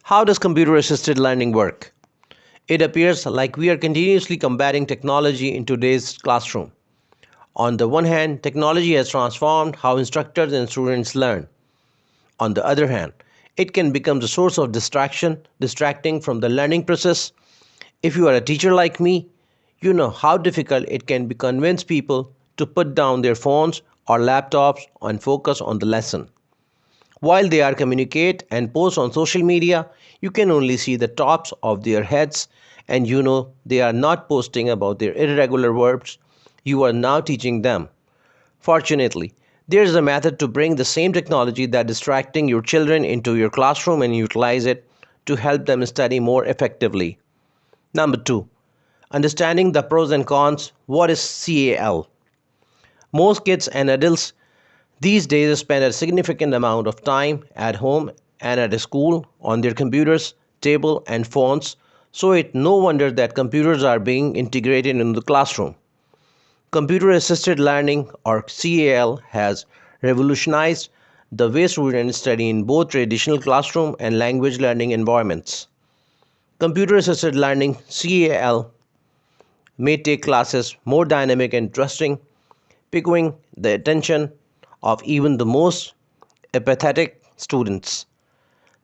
How does computer assisted learning work? It appears like we are continuously combating technology in today's classroom. On the one hand, technology has transformed how instructors and students learn. On the other hand, it can become the source of distraction, distracting from the learning process. If you are a teacher like me, you know how difficult it can be to convince people to put down their phones or laptops and focus on the lesson. While they are communicate and post on social media, you can only see the tops of their heads, and you know they are not posting about their irregular verbs you are now teaching them. Fortunately, there is a method to bring the same technology that distracting your children into your classroom and utilize it to help them study more effectively. Number 2. Understanding the pros and cons. What is CAL? Most kids and adults these days spend a significant amount of time at home and at school on their computers, table and phones, so it's no wonder that computers are being integrated into the classroom. Computer assisted learning or CAL has revolutionized the way students study in both traditional classroom and language learning environments. Computer assisted learning CAL may take classes more dynamic and interesting, piquing the attention of even the most apathetic students.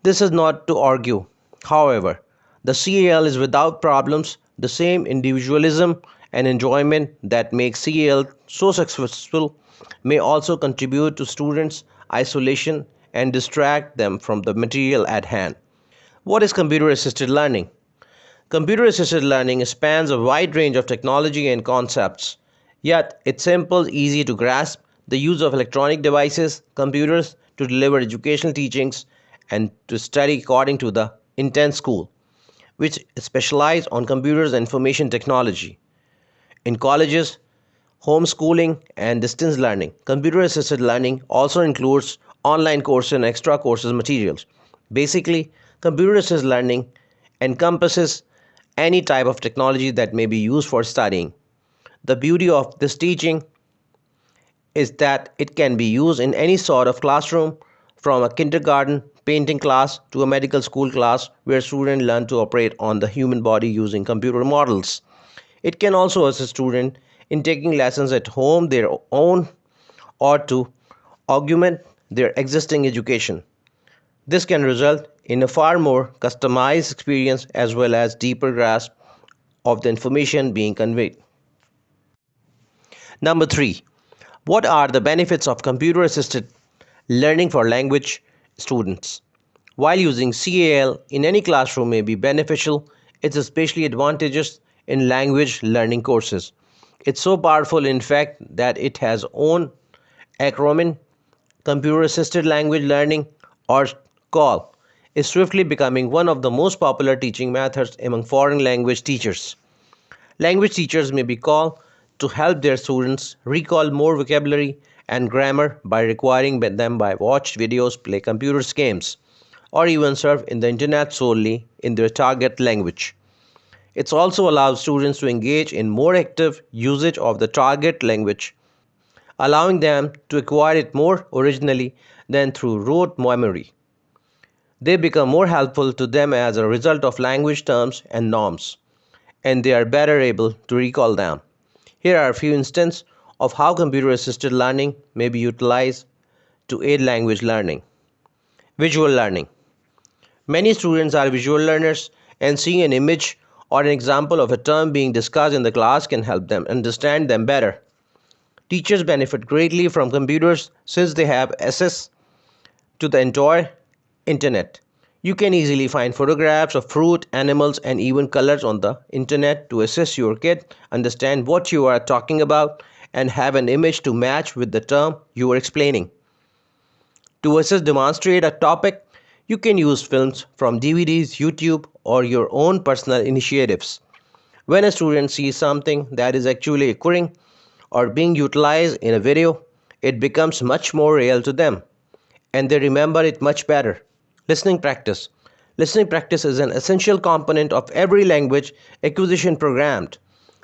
This is not to argue. However, the CAL is without problems. The same individualism and enjoyment that makes CAL so successful may also contribute to students' isolation and distract them from the material at hand. What is computer assisted learning? Computer assisted learning spans a wide range of technology and concepts, yet it's simple, easy to grasp. The use of electronic devices, computers to deliver educational teachings and to study according to the intense school, which specialize on computers and information technology. In colleges, homeschooling and distance learning, computer assisted learning also includes online courses and extra courses materials. Basically, computer assisted learning encompasses any type of technology that may be used for studying. The beauty of this teaching is that it can be used in any sort of classroom, from a kindergarten painting class to a medical school class where students learn to operate on the human body using computer models. It can also assist students in taking lessons at home their own or to augment their existing education. This can result in a far more customized experience as well as deeper grasp of the information being conveyed. Number 3. What are the benefits of computer assisted learning for language students? While using CAL in any classroom may be beneficial, it's especially advantageous in language learning courses. It's so powerful in fact that it has own acronym. Computer assisted language learning or CAL is swiftly becoming one of the most popular teaching methods among foreign language teachers. Language teachers may be called to help their students recall more vocabulary and grammar by requiring them by watch videos, play computer games, or even surf in the internet solely in their target language. It also allows students to engage in more active usage of the target language, allowing them to acquire it more originally than through rote memory. They become more helpful to them as a result of language terms and norms, and they are better able to recall them. Here are a few instances of how computer assisted learning may be utilized to aid language learning. Visual learning. Many students are visual learners, and seeing an image or an example of a term being discussed in the class can help them understand them better. Teachers benefit greatly from computers since they have access to the entire internet. You can easily find photographs of fruit, animals, and even colors on the internet to assist your kid understand what you are talking about and have an image to match with the term you are explaining. To assist demonstrate a topic, you can use films from DVDs, YouTube, or your own personal initiatives. When a student sees something that is actually occurring or being utilized in a video, it becomes much more real to them, and they remember it much better. Listening practice. Listening practice is an essential component of every language acquisition program.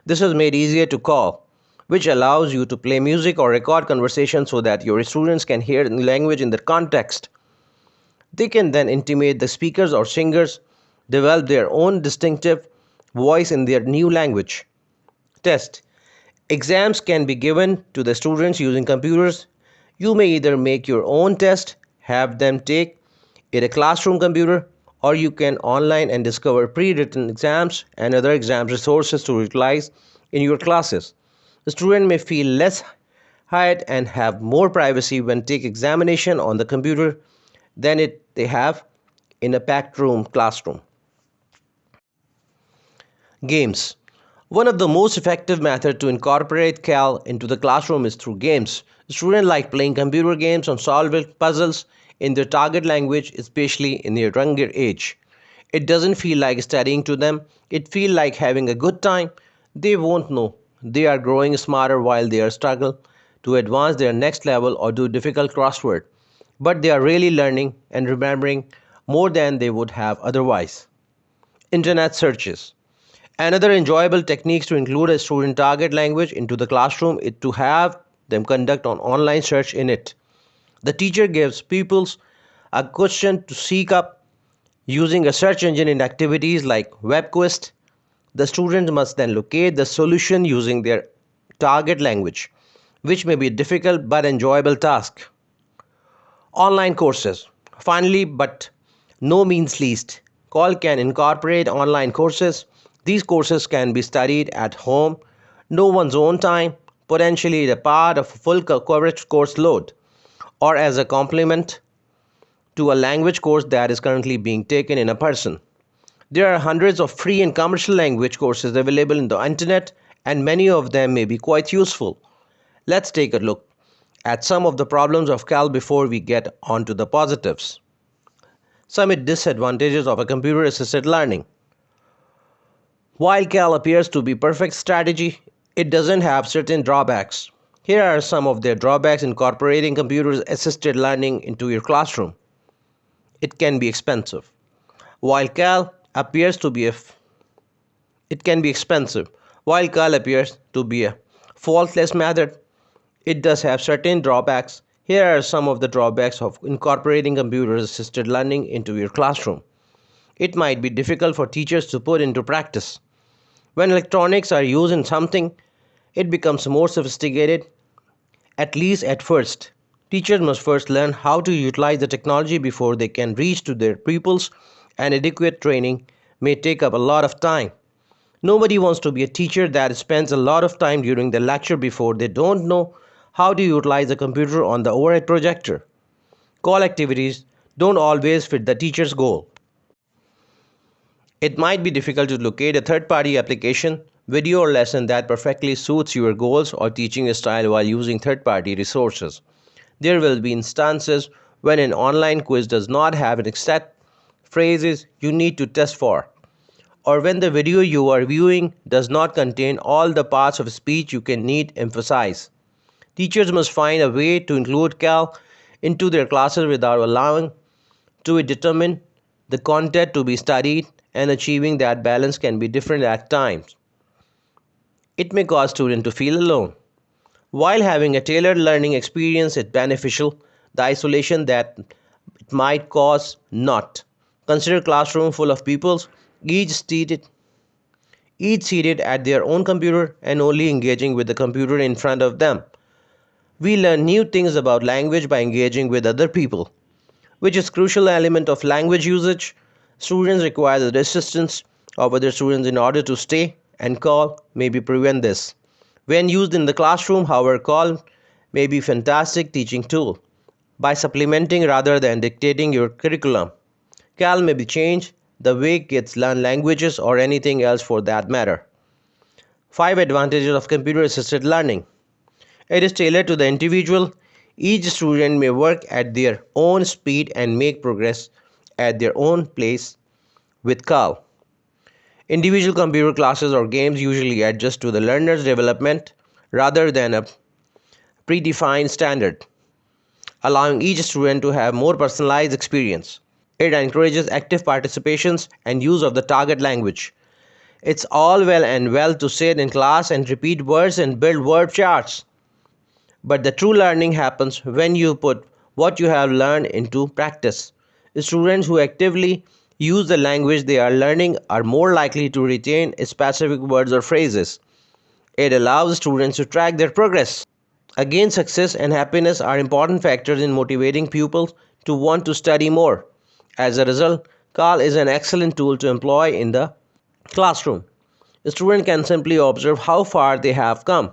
This is made easier to call, which allows you to play music or record conversations so that your students can hear the language in the context. They can then intimate the speakers or singers, develop their own distinctive voice in their new language. Test. Exams can be given to the students using computers. You may either make your own test, have them take it a classroom computer, or you can online and discover pre-written exams and other exam resources to utilize in your classes. The student may feel less hired and have more privacy when take examination on the computer than they have in a packed room classroom. Games. One of the most effective methods to incorporate CAL into the classroom is through games. Students like playing computer games or solving puzzles in their target language, especially in their younger age. It doesn't feel like studying to them, it feels like having a good time. They won't know they are growing smarter while they are struggle to advance their next level or do difficult crossword, but they are really learning and remembering more than they would have otherwise. Internet searches. Another enjoyable technique to include a student target language into the classroom is to have them conduct an online search in it. The teacher gives pupils a question to seek up using a search engine in activities like WebQuest. The student must then locate the solution using their target language, which may be a difficult but enjoyable task. Online courses. Finally, but no means least, CAL can incorporate online courses. These courses can be studied at home, no one's own time, potentially a part of a full coverage course load, or as a complement to a language course that is currently being taken in a person. There are hundreds of free and commercial language courses available on the internet, and many of them may be quite useful. Let's take a look at some of the problems of CAL before we get on to the positives. Some disadvantages of a computer assisted learning. While CAL appears to be perfect strategy, it doesn't have certain drawbacks. Here are some of their drawbacks incorporating computer assisted learning into your classroom. It can be expensive. While CAL appears to be a it can be expensive. While CAL appears to be a faultless method, it does have certain drawbacks. Here are some of the drawbacks of incorporating computer assisted learning into your classroom. It might be difficult for teachers to put into practice. When electronics are used in something, it becomes more sophisticated, at least at first. Teachers must first learn how to utilize the technology before they can reach to their pupils, and adequate training may take up a lot of time. Nobody wants to be a teacher that spends a lot of time during the lecture before they don't know how to utilize the computer on the overhead projector. CAL activities don't always fit the teacher's goal. It might be difficult to locate a third-party application, video or lesson that perfectly suits your goals or teaching style while using third-party resources. There will be instances when an online quiz does not have an exact phrases you need to test for, or when the video you are viewing does not contain all the parts of speech you can need emphasize. Teachers must find a way to include CAL into their classes without allowing to determine the content to be studied, and achieving that balance can be different at times. It may cause students to feel alone. While having a tailored learning experience is beneficial, the isolation that it might cause not. Consider a classroom full of pupils, each seated at their own computer and only engaging with the computer in front of them. We learn new things about language by engaging with other people, which is a crucial element of language usage. Students require the assistance of other students in order to stay, and CAL maybe prevent this. When used in the classroom, however, CAL may be a fantastic teaching tool. By supplementing rather than dictating your curriculum, CAL may be changed the way kids learn languages or anything else for that matter. 5 advantages of computer assisted learning. It is tailored to the individual. Each student may work at their own speed and make progress at their own pace with CAL. Individual computer classes or games usually adjust to the learner's development rather than a predefined standard, allowing each student to have more personalized experience. It encourages active participations and use of the target language. It's all well to sit in class and repeat words and build word charts. But the true learning happens when you put what you have learned into practice. Students who actively use the language they are learning are more likely to retain specific words or phrases. It allows students to track their progress. Again, success and happiness are important factors in motivating pupils to want to study more. As a result, CAL is an excellent tool to employ in the classroom. A student can simply observe how far they have come.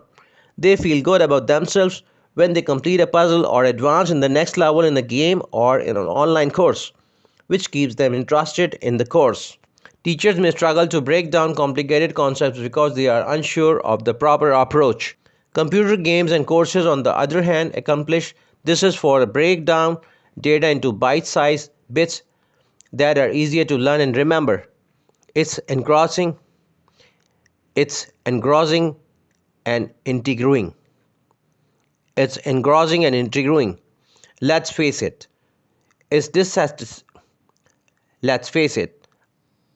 They feel good about themselves when they complete a puzzle or advance in the next level in a game or in an online course, which keeps them interested in the course. Teachers may struggle to break down complicated concepts because they are unsure of the proper approach. Computer games and courses, on the other hand, accomplish this is for break down data into bite-sized bits that are easier to learn and remember. It's engrossing, it's engrossing and integrating. It's engrossing and integrating. Let's face it. Is dissatis- Let's face it.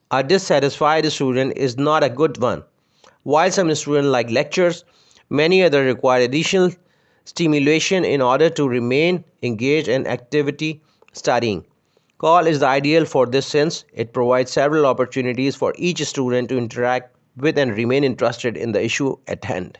A dissatisfied student is not a good one. While some students like lectures, many others require additional stimulation in order to remain engaged in activity studying. Call is the ideal for this since it provides several opportunities for each student to interact with and remain interested in the issue at hand.